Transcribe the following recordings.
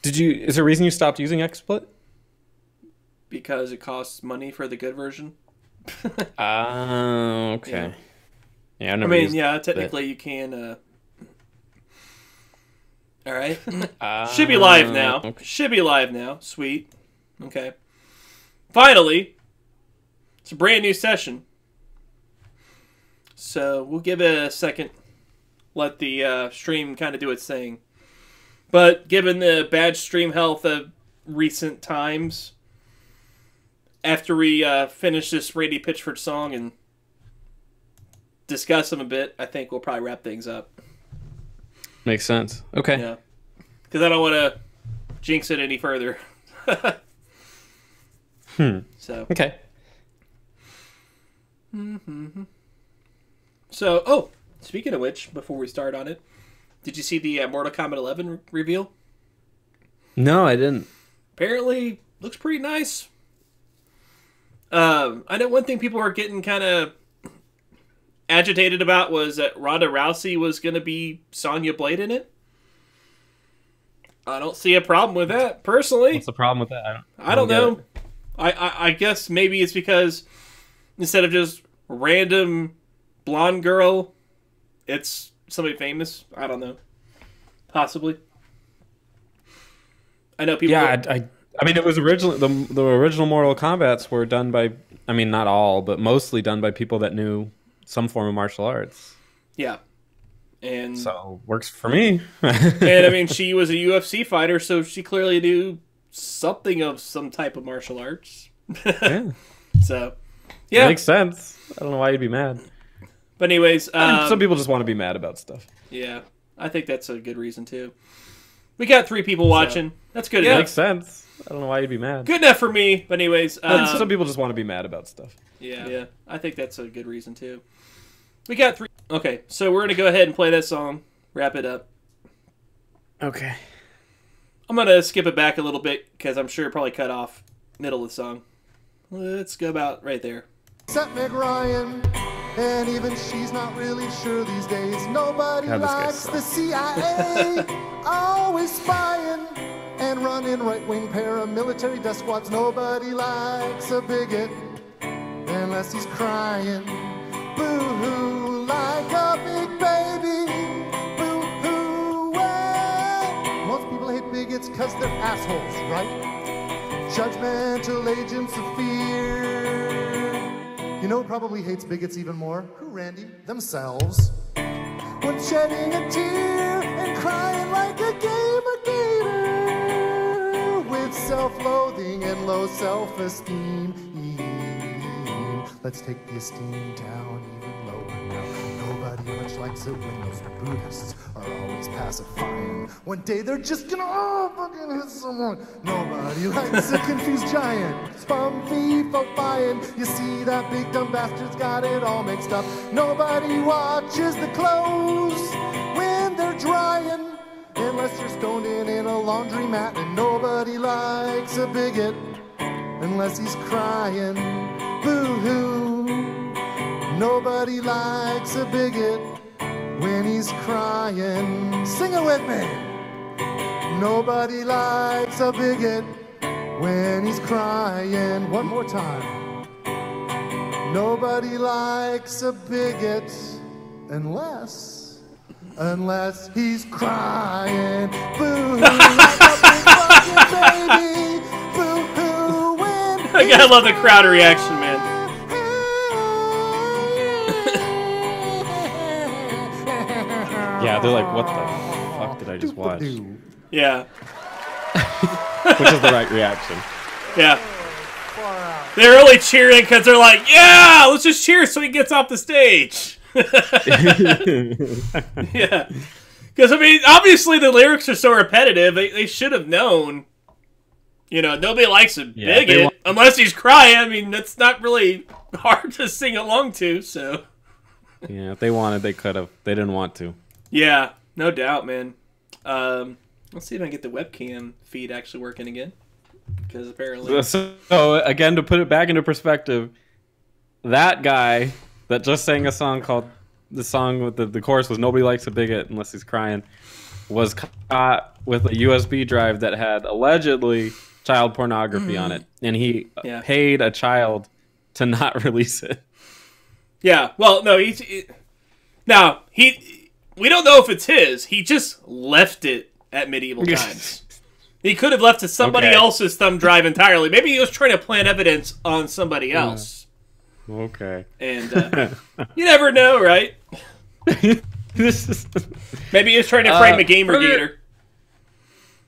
Is there a reason you stopped using XSplit? Because it costs money for the good version. Okay. Yeah, I mean, yeah, technically you can. All right. Should be live now. Okay. Should be live now. Sweet. Okay. Finally, it's a brand new session. So we'll give it a second. Let the stream kind of do its thing. But given the bad stream health of recent times, after we finish this Randy Pitchford song and discuss them a bit, I think we'll probably wrap things up. Makes sense. Okay. Yeah. Because I don't want to jinx it any further. So. Okay. So, oh, speaking of which, before we start on it, did you see the Mortal Kombat 11 reveal? No, I didn't. Apparently, looks pretty nice. I know one thing people were getting kind of agitated about was that Ronda Rousey was going to be Sonya Blade in it. I don't see a problem with that, personally. What's the problem with that? I don't know. I guess maybe it's because instead of just random blonde girl, it's somebody famous. I don't know. Possibly. I know people. Yeah, I mean, it was originally the original Mortal Kombats were done by, I mean, not all, but mostly done by people that knew some form of martial arts. Yeah, and so works for me. And I mean, she was a UFC fighter, so she clearly knew something of some type of martial arts. Yeah. So, yeah, it makes sense. I don't know why you'd be mad. But anyways, some people just want to be mad about stuff. Yeah, I think that's a good reason too. We got 3 people watching. So, that's good enough. Makes sense. I don't know why you'd be mad. Good enough for me. But anyways, some people just want to be mad about stuff. Yeah, I think that's a good reason too. We got 3. Okay, so we're gonna go ahead and play that song. Wrap it up. Okay. I'm gonna skip it back a little bit because I'm sure it probably cut off middle of the song. Let's go about right there. Except Meg Ryan, and even she's not really sure these days. Nobody likes the CIA, always spying and running right-wing paramilitary death squads. Nobody likes a bigot unless he's crying. Boo-hoo, like a big baby. Boo-hoo, well. Most people hate bigots because they're assholes, right? Judgmental agents of fear. You know who probably hates bigots even more? Who, Randy? Themselves. When shedding a tear and crying like a gamer with self-loathing and low self-esteem. Let's take the esteem down even lower now. Nobody much likes it when those Buddhists are always pacifying. One day they're just gonna fucking hit someone. Nobody likes a confused giant. Spummy buying. You see that big dumb bastard's got it all mixed up. Nobody watches the clothes when they're drying. Unless you're stoned in a laundromat. And nobody likes a bigot unless he's crying. Boo-hoo. Nobody likes a bigot when he's crying. Sing it with me. Nobody likes a bigot when he's crying. One more time. Nobody likes a bigot unless he's crying. Boo-hoo, like a big fucking baby. Boo-hoo, when I gotta love the crowd reaction, man. Yeah, they're like, what the fuck did I just watch? Yeah. Which is the right reaction. Yeah. They're really cheering because they're like, yeah, let's just cheer so he gets off the stage. Yeah. Because, I mean, obviously the lyrics are so repetitive, they should have known. You know, nobody likes a bigot unless he's crying. I mean, that's not really hard to sing along to, so. Yeah, if they wanted, they could have. They didn't want to. Yeah, no doubt, man. Let's see if I can get the webcam feed actually working again. Because apparently... So, again, to put it back into perspective, that guy that just sang a song called... The song with the chorus was Nobody Likes a Bigot Unless He's Crying. was caught with a USB drive that had allegedly child pornography on it, and he paid a child to not release it. Yeah, well, no, we don't know if it's his. He just left it at medieval times. He could have left it somebody else's thumb drive entirely. Maybe he was trying to plant evidence on somebody else. Okay. And you never know, right? Maybe he was trying to frame a Gamergator.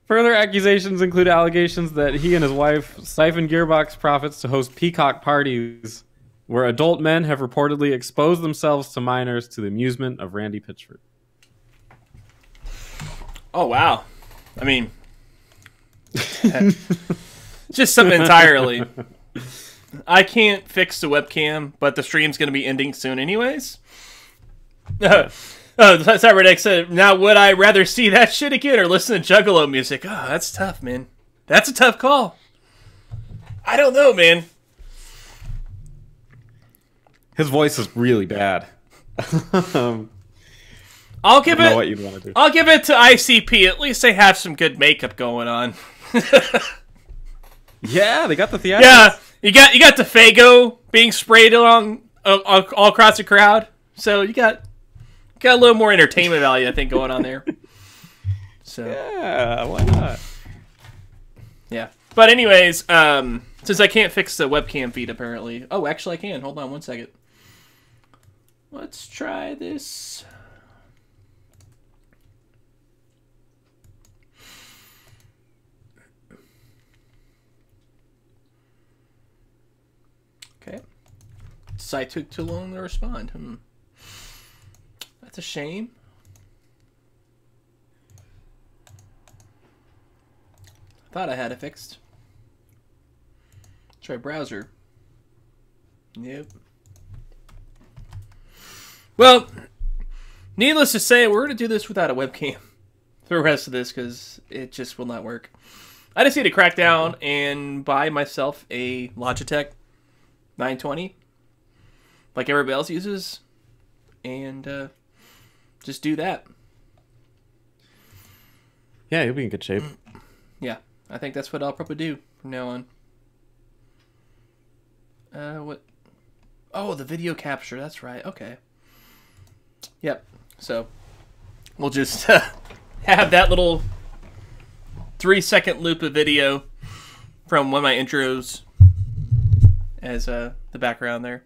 Further accusations include allegations that he and his wife siphoned Gearbox profits to host peacock parties where adult men have reportedly exposed themselves to minors to the amusement of Randy Pitchford. Oh, wow. I mean, just something entirely. I can't fix the webcam, but the stream's going to be ending soon anyways. Cyberdeck said, now would I rather see that shit again or listen to Juggalo music? Oh, that's tough, man. That's a tough call. I don't know, man. His voice is really bad. I'll give it. What you'd want to do. I'll give it to ICP. At least they have some good makeup going on. Yeah, they got the theatrics. Yeah, you got the Fago being sprayed along all across the crowd. So you got a little more entertainment value, I think, going on there. So yeah, why not? Yeah, but anyways, since I can't fix the webcam feed, apparently. Oh, actually, I can. Hold on 1 second. Let's try this. Okay. Site took too long to respond. That's a shame. Thought I had it fixed. Try browser. Nope. Well, needless to say, we're going to do this without a webcam for the rest of this because it just will not work. I just need to crack down and buy myself a Logitech 920 like everybody else uses and just do that. Yeah, you'll be in good shape. Yeah, I think that's what I'll probably do from now on. What? Oh, the video capture. That's right. Okay. Yep. So we'll just have that little 3-second loop of video from one of my intros as the background there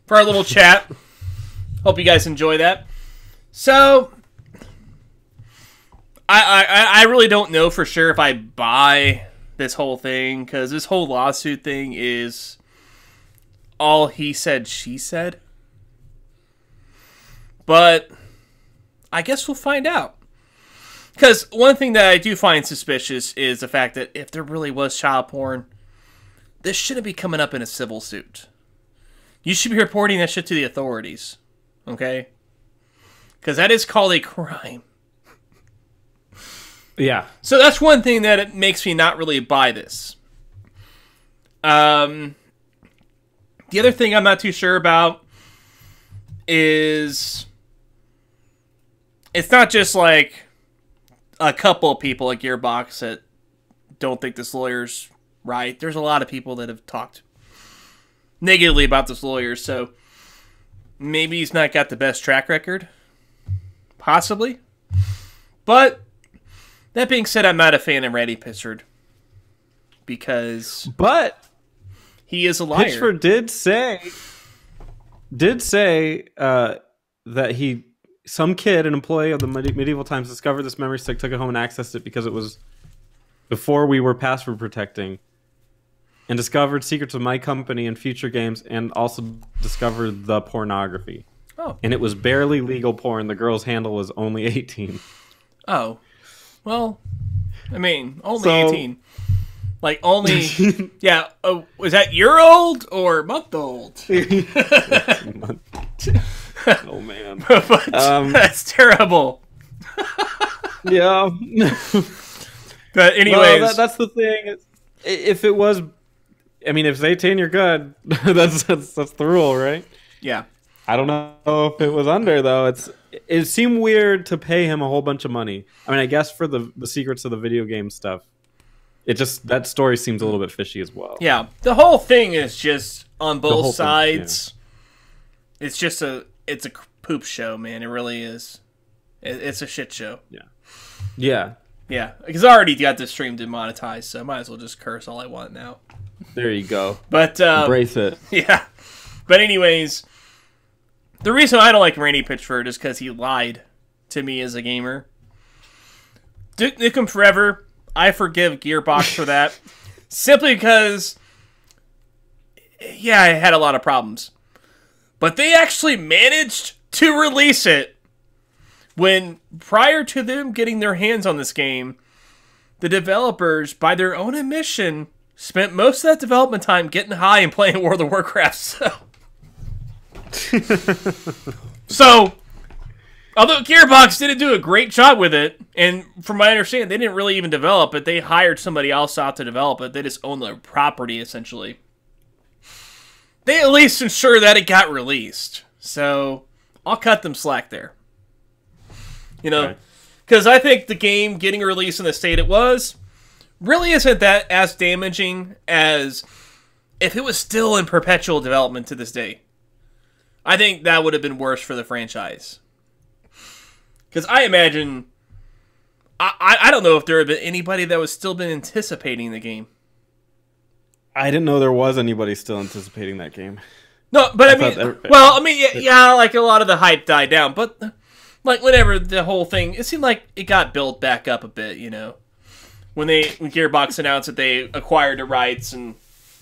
for our little chat. Hope you guys enjoy that. So I really don't know for sure if I buy this whole thing because this whole lawsuit thing is all he said, she said. But I guess we'll find out. Because one thing that I do find suspicious is the fact that if there really was child porn, this shouldn't be coming up in a civil suit. You should be reporting that shit to the authorities. Okay? Because that is called a crime. Yeah. So that's one thing that it makes me not really buy this. The other thing I'm not too sure about is it's not just like a couple of people at Gearbox that don't think this lawyer's right. There's a lot of people that have talked negatively about this lawyer, so maybe he's not got the best track record. Possibly. But that being said, I'm not a fan of Randy Pitchford because he is a liar. Pitchford did say that some kid, an employee of the medieval times, discovered this memory stick, took it home and accessed it because it was before we were password protecting, and discovered secrets of my company and future games, and also discovered the pornography. Oh. And it was barely legal porn. The girl's handle was only 18. Oh. Well, I mean, only 18. Like, only... yeah, was that year old or month old? Oh, man. But, that's terrible. Yeah. But anyways... Well, that's the thing. If it was... I mean, if it's 18, you're good. That's the rule, right? Yeah. I don't know if it was under though. It seemed weird to pay him a whole bunch of money. I mean, I guess for the secrets of the video game stuff, that story seems a little bit fishy as well. Yeah, the whole thing is just on both sides. Thing, yeah. It's a poop show, man. It really is. It's a shit show. Yeah. Because I already got the stream demonetized, so I might as well just curse all I want now. There you go. But embrace it. Yeah. But anyways, the reason I don't like Randy Pitchford is because he lied to me as a gamer. Duke Nukem Forever, I forgive Gearbox for that. Simply because, yeah, I had a lot of problems. But they actually managed to release it when, prior to them getting their hands on this game, the developers, by their own admission, spent most of that development time getting high and playing World of Warcraft. So, although Gearbox didn't do a great job with it, and from my understanding, they didn't really even develop it. They hired somebody else out to develop it. They just owned the property, essentially. They at least ensured that it got released. So, I'll cut them slack there. You know, because I think the game getting released in the state it was really isn't that as damaging as if it was still in perpetual development to this day. I think that would have been worse for the franchise. Because I imagine, I don't know if there had been anybody that was still been anticipating the game. I didn't know there was anybody still anticipating that game. No, but I mean, yeah, like a lot of the hype died down, but like whenever the whole thing, it seemed like it got built back up a bit, you know. When Gearbox announced that they acquired the rights and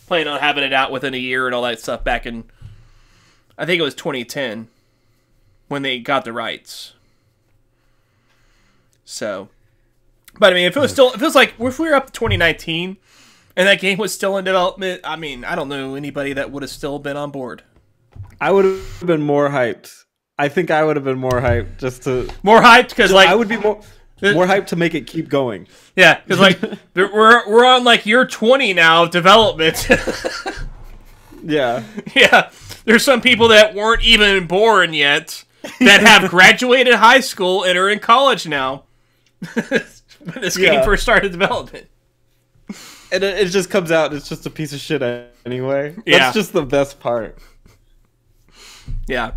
planned on having it out within a year and all that stuff back in, I think it was 2010 when they got the rights. So, but I mean, if we were up to 2019 and that game was still in development, I mean, I don't know anybody that would have still been on board. I would have been more hyped. I think I would have been more hyped more hyped because like I would be more hyped to make it keep going. Yeah, because like we're on like year 20 now of development. Yeah. There's some people that weren't even born yet that have graduated high school and are in college now. When this game first started development. And it just comes out and it's just a piece of shit anyway. Yeah. That's just the best part. Yeah.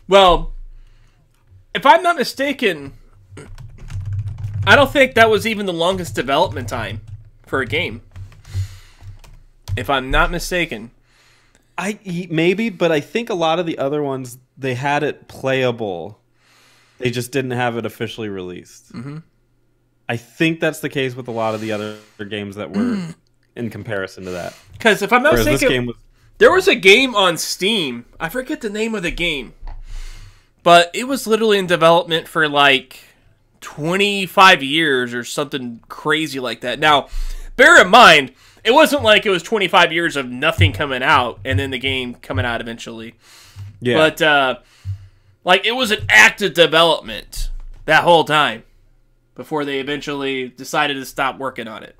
Well, if I'm not mistaken, I don't think that was even the longest development time for a game. If I'm not mistaken. Maybe, but I think a lot of the other ones, they had it playable. They just didn't have it officially released. Mm-hmm. I think that's the case with a lot of the other games that were in comparison to that. Because if I'm not mistaken, there was a game on Steam. I forget the name of the game. But it was literally in development for like 25 years or something crazy like that. Now, bear in mind, it wasn't like it was 25 years of nothing coming out and then the game coming out eventually. Yeah. But, like, it was an active development that whole time before they eventually decided to stop working on it.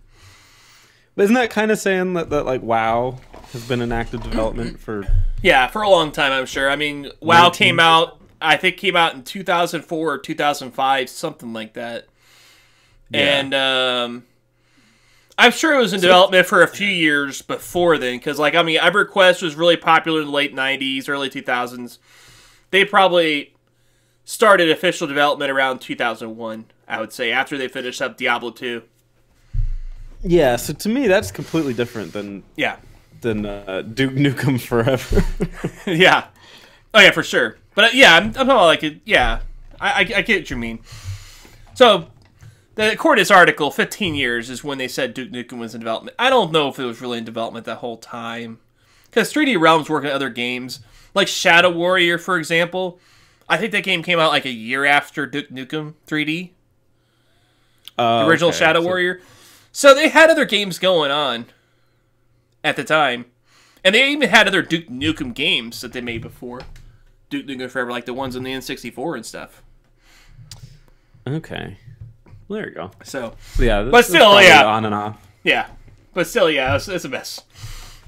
But isn't that kind of saying that like, WoW has been in active development for... Yeah, for a long time, I'm sure. I mean, WoW came out in 2004 or 2005, something like that. Yeah. And, I'm sure it was in development for a few years before then, because, like, I mean, EverQuest was really popular in the late 90s, early 2000s. They probably started official development around 2001, I would say, after they finished up Diablo 2. Yeah, so to me, that's completely different than Duke Nukem Forever. Yeah. Oh, yeah, for sure. But, yeah, I'm talking about, like, yeah, I get what you mean. So... according to this article, 15 years is when they said Duke Nukem was in development. I don't know if it was really in development that whole time. Because 3D Realms work on other games. Like Shadow Warrior, for example. I think that game came out like a year after Duke Nukem 3D. The original Shadow Warrior. So they had other games going on at the time. And they even had other Duke Nukem games that they made before. Duke Nukem Forever, like the ones on the N64 and stuff. Okay. Well, there you go. So yeah, but still, on and off. Yeah, but still, yeah, it's a mess.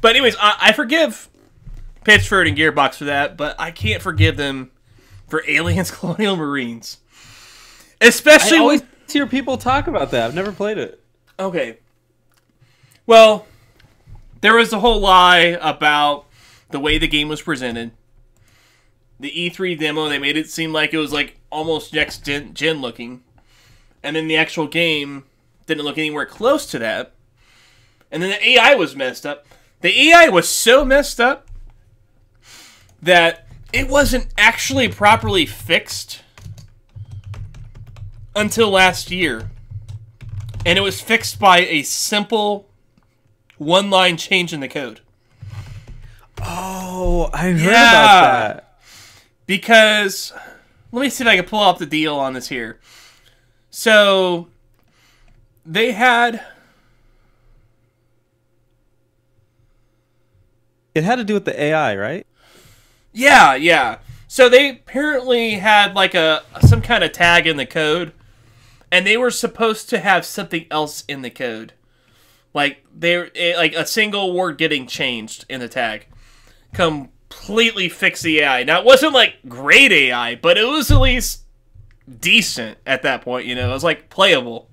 But anyways, I forgive Pitchford and Gearbox for that, but I can't forgive them for Aliens Colonial Marines. Especially I always hear people talk about that. I've never played it. Okay. Well, there was a whole lie about the way the game was presented. The E3 demo, they made it seem like it was like almost next gen looking. And then the actual game didn't look anywhere close to that. And then the AI was messed up. The AI was so messed up that it wasn't actually properly fixed until last year. And it was fixed by a simple one-line change in the code. Oh, I heard about that. Because, let me see if I can pull up the deal on this here. So, they had... It had to do with the AI, right? Yeah. So they apparently had like some kind of tag in the code, and they were supposed to have something else in the code, like like a single word getting changed in the tag, completely fix the AI. Now it wasn't like great AI, but it was at least decent at that point. You know, it was like playable.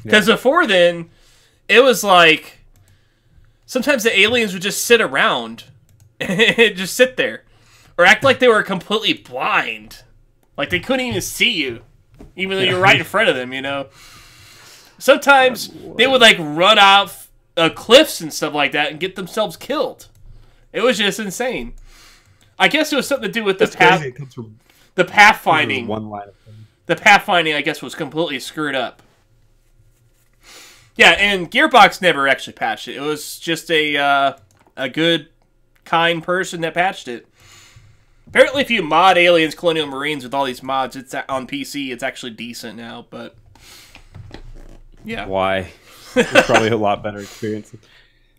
Because before then, it was like sometimes the aliens would just sit around and just sit there. Or act like they were completely blind. Like they couldn't even see you. Even though you're right in front of them, you know? Sometimes they would like run out cliffs and stuff like that and get themselves killed. It was just insane. I guess it was something to do with the pathfinding. One line of thing. The pathfinding, I guess, was completely screwed up. Yeah, and Gearbox never actually patched it. It was just a good, kind person that patched it. Apparently, if you mod Aliens Colonial Marines with all these mods, it's on PC. It's actually decent now, but yeah. Why? It's probably a lot better experience.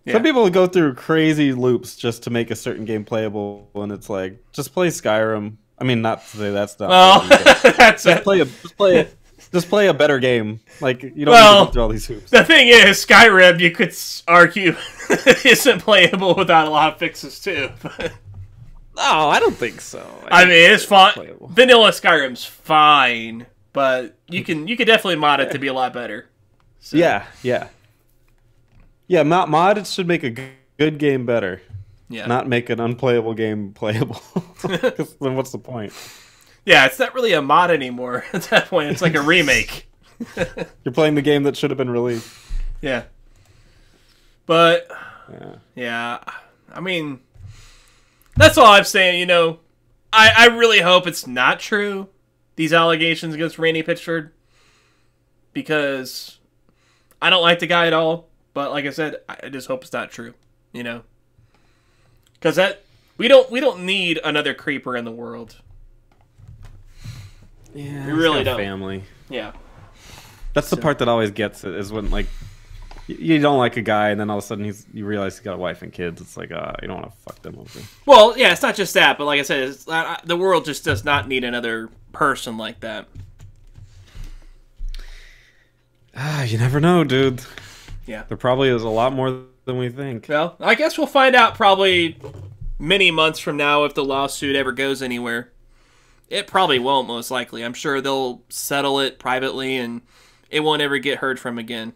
Yeah. Some people go through crazy loops just to make a certain game playable, and it's like, just play Skyrim. I mean, not to say that's not. Well, that's just play a better game. Like you don't need to go through all these hoops. The thing is, Skyrim, you could argue, isn't playable without a lot of fixes too. But no, I don't think so. I mean, it's fine. Vanilla Skyrim's fine, but you can definitely mod it to be a lot better. So. Yeah. Mod should make a good game better. Yeah. Not make an unplayable game playable. Because then what's the point? Yeah, it's not really a mod anymore. At that point, it's like a remake. You're playing the game that should have been released. Yeah. But yeah, I mean. That's all I'm saying, you know. I really hope it's not true, these allegations against Randy Pitchford. Because I don't like the guy at all. But like I said, I just hope it's not true, you know. Because we don't need another creeper in the world. Yeah, we really don't. Family. Yeah. That's the part that always gets it, is when like you don't like a guy, and then all of a sudden you realize he's got a wife and kids. It's like, you don't want to fuck them over. Well, yeah, it's not just that, but like I said, the world just does not need another person like that. You never know, dude. Yeah. There probably is a lot more than we think. Well, I guess we'll find out probably many months from now if the lawsuit ever goes anywhere. It probably won't, most likely. I'm sure they'll settle it privately, and it won't ever get heard from again.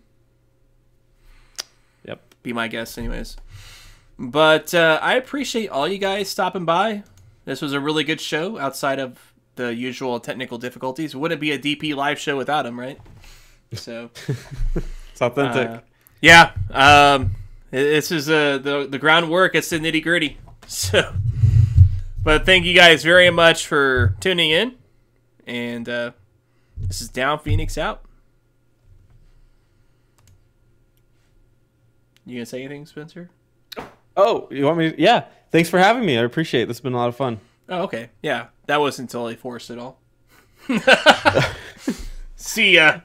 Yep. Be my guess, anyways. But I appreciate all you guys stopping by. This was a really good show outside of the usual technical difficulties. Wouldn't be a DP live show without him, right? So it's authentic. Yeah. This is the groundwork. It's the nitty gritty. So, but thank you guys very much for tuning in. And this is Downphoenix out. You gonna say anything, Spencer? Oh, you want me to, yeah. Thanks for having me. I appreciate it. This has been a lot of fun. Oh, okay. Yeah. That wasn't totally forced at all. See ya.